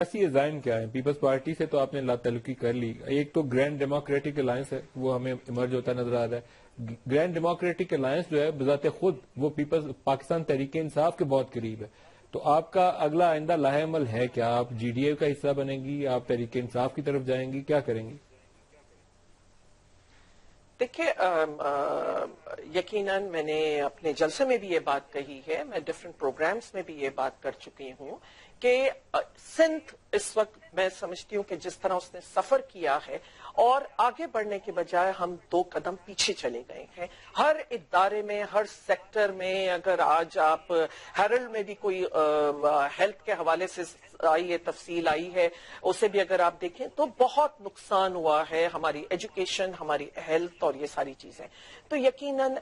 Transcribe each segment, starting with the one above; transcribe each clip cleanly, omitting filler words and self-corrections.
سیاسی عزائم کیا ہے؟ پیپلز پارٹی سے تو آپ نے لا تعلقی کر لی. ایک تو گرینڈ ڈیموکریٹک الائنس ہے، وہ ہمیں ایمرج ہوتا نظر آ رہا ہے. گرینڈ ڈیموکریٹک الائنس جو ہے بذات خود وہ پیپلز پاکستان تحریک انصاف کے بہت قریب ہے. تو آپ کا اگلا آئندہ لاہ عمل ہے کیا؟ آپ جی ڈی اے کا حصہ بنیں گی؟ آپ تحریک انصاف کی طرف جائیں گی؟ کیا کریں گی؟ دیکھیے، یقیناً میں نے اپنے جلسے میں بھی یہ بات کہی ہے، میں ڈفرینٹ پروگرامز میں بھی یہ بات کر چکی ہوں کہ سندھ اس وقت میں سمجھتی ہوں کہ جس طرح اس نے سفر کیا ہے اور آگے بڑھنے کے بجائے ہم 2 قدم پیچھے چلے گئے ہیں. ہر ادارے میں، ہر سیکٹر میں، اگر آج آپ ہیرلڈ میں بھی کوئی ہیلتھ کے حوالے سے آئی ہے، تفصیل آئی ہے، اسے بھی اگر آپ دیکھیں تو بہت نقصان ہوا ہے ہماری ایجوکیشن، ہماری ہیلتھ اور یہ ساری چیزیں. تو یقیناً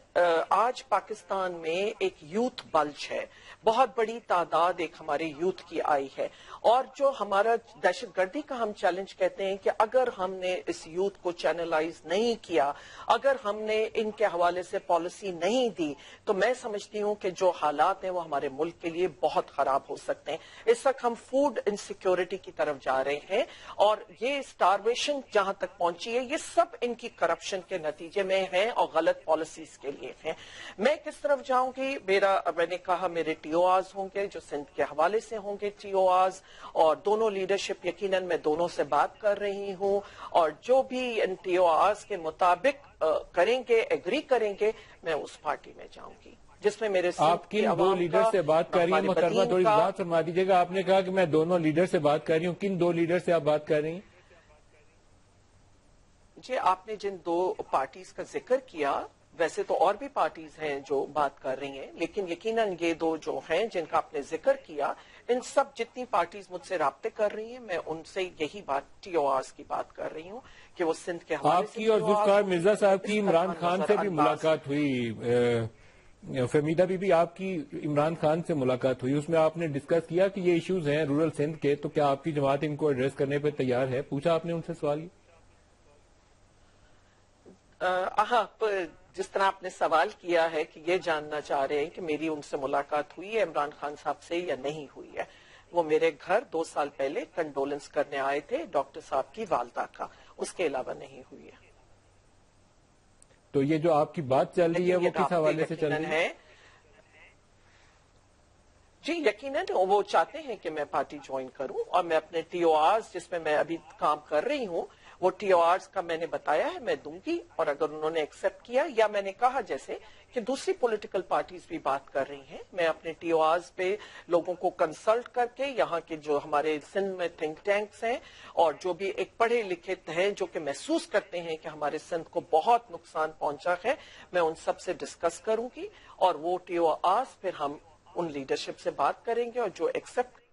آج پاکستان میں ایک یوتھ بلج ہے، بہت بڑی تعداد ایک ہمارے یوتھ کی آئی ہے. اور جو ہمارا دہشت گردی کا ہم چیلنج کہتے ہیں کہ اگر ہم نے اس یوتھ کو چینلائز نہیں کیا، اگر ہم نے ان کے حوالے سے پالیسی نہیں دی، تو میں سمجھتی ہوں کہ جو حالات ہیں وہ ہمارے ملک کے لیے بہت خراب ہو سکتے ہیں. اس وقت ہم فوڈ انسیکیورٹی کی طرف جا رہے ہیں اور یہ اسٹارویشن جہاں تک پہنچی ہے یہ سب ان کی کرپشن کے نتیجے میں ہیں اور غلط پالیسیز کے لیے ہیں. میں کس طرف جاؤں گی؟ میں نے کہا میرے ٹی او آرز ہوں گے جو سندھ کے حوالے سے ہوں گے، ٹی او آرز، اور دونوں لیڈرشپ یقیناً میں دونوں سے بات کر رہی ہوں، اور جو بھی ان ٹی او آرز کے مطابق کریں گے، ایگری کریں گے، میں اس پارٹی میں جاؤں گی جس میں میرے آپ کن 2 لیڈر سے بات کر رہی ہیں محترمہ؟ تھوڑی بات فرما دیجیے گا. آپ نے کہا کہ میں دونوں لیڈر سے بات کر رہی ہوں، کن 2 لیڈر سے آپ بات کر رہی ہیں؟ جی، آپ نے جن 2 پارٹیز کا ذکر کیا، ویسے تو اور بھی پارٹیز ہیں جو بات کر رہی ہیں، لیکن یقیناً یہ 2 جو ہیں جن کا آپ نے ذکر کیا، ان سب جتنی پارٹیز مجھ سے رابطے کر رہی ہیں میں ان سے یہی بات ٹی او آرز کی بات کر رہی ہوں کہ وہ سندھ کے حوالے سے آپ کی اور ذوالفقار مرزا صاحب کی عمران خان سے بھی ملاقات ہوئی. فہمیدہ بی بی، آپ کی عمران خان سے ملاقات ہوئی، اس میں آپ نے ڈسکس کیا کہ یہ ایشوز ہیں رورل سندھ کے، تو کیا آپ کی جماعت ان کو ایڈریس کرنے پہ تیار ہے؟ پوچھا آپ نے ان سے سوال؟ جس طرح آپ نے سوال کیا ہے کہ یہ جاننا چاہ رہے ہیں کہ میری ان سے ملاقات ہوئی ہے عمران خان صاحب سے یا نہیں ہوئی ہے. وہ میرے گھر 2 سال پہلے کنڈولنس کرنے آئے تھے ڈاکٹر صاحب کی والدہ کا، اس کے علاوہ نہیں ہوئی ہے. تو یہ جو آپ کی بات چل رہی ہے وہ کس حوالے سے چل رہی ہے؟ جی یقیناً وہ چاہتے ہیں کہ میں پارٹی جوائن کروں، اور میں اپنے ٹی او آرز جس میں میں ابھی کام کر رہی ہوں وہ ٹی او آرز کا میں نے بتایا ہے میں دوں گی، اور اگر انہوں نے ایکسپٹ کیا، یا میں نے کہا جیسے کہ دوسری پولیٹیکل پارٹیز بھی بات کر رہی ہیں، میں اپنے ٹی او آرز پہ لوگوں کو کنسلٹ کر کے یہاں کے جو ہمارے سندھ میں تھنک ٹینکس ہیں اور جو بھی ایک پڑھے لکھے ہیں جو کہ محسوس کرتے ہیں کہ ہمارے سندھ کو بہت نقصان پہنچا ہے، میں ان سب سے ڈسکس کروں گی، اور وہ ٹی او آرز پھر ہم ان لیڈرشپ سے بات کریں گے، اور جو ایکسپٹ